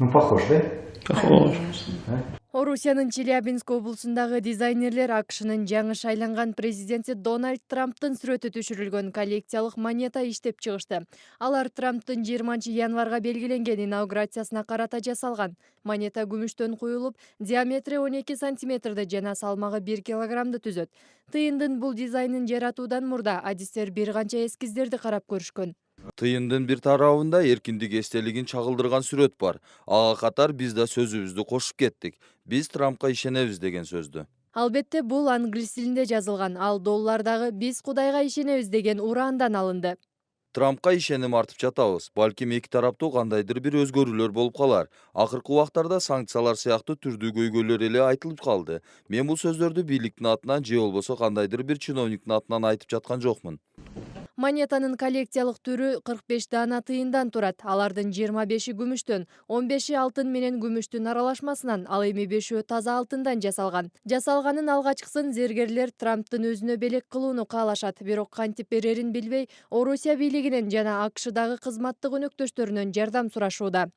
Ну, похож, да? Похож. Орусиянын Челябинск облусундагы дизайнерлер АКШнын жаңы шайланган президенти Дональд Трамптын сүрөтү түшүрүлгөн коллекциялык монета иштеп чыгышты. Алар Трамптын 20 январга белгиленген инаугурациясына карата жасалган. Монета күмүштөн куюлуп, диаметри 12 сантиметрди жана салмагы 1 килограммды түзөт. Тыйындын бул дизайнын жаратуудан мурда адистер бир канча эскиздерди карап көрүшкөн. Тыйындын бир тарабында эркиндик эстелигин чагылдырган сүрөт бар. Ага катар биз да сөзүбүздү кошуп кеттик. Биз Трампка ишенебиз деген сөздү. Албетте бул англис тилинде жазылган. Ал доллардагы биз Кудайга ишенебиз деген ураандан алынды. Трампка ишеним артып жатабыз. Балким эки тараптуу кандайдыр бир өзгөрүүлөр болуп калар. Акыркы убактарда санкциялар сыяктуу түрдүү көйгөйлөр эле айтылып калды. Мен бул сөздөрдү бийликтин атынан же болбосо кандайдыр бир чиновниктин атынан айтып жаткан жокмун. Монетанын коллекциялык түрү 45 даана тыйындан турат. Алардын 25-и күмүштөн, 15-и алтын менен күмүштүн аралашмасынан, ал эми 5-өө таза алтындан жасалган. Жасалганын алгачкысын зергерлер Трамптын өзүнө белек кылууну каалашат. Бирок кантип берерин билбей, Орусия бийлигинен жана АКШдагы кызматтык өнөктөштөрүнөн жардам сурашууда.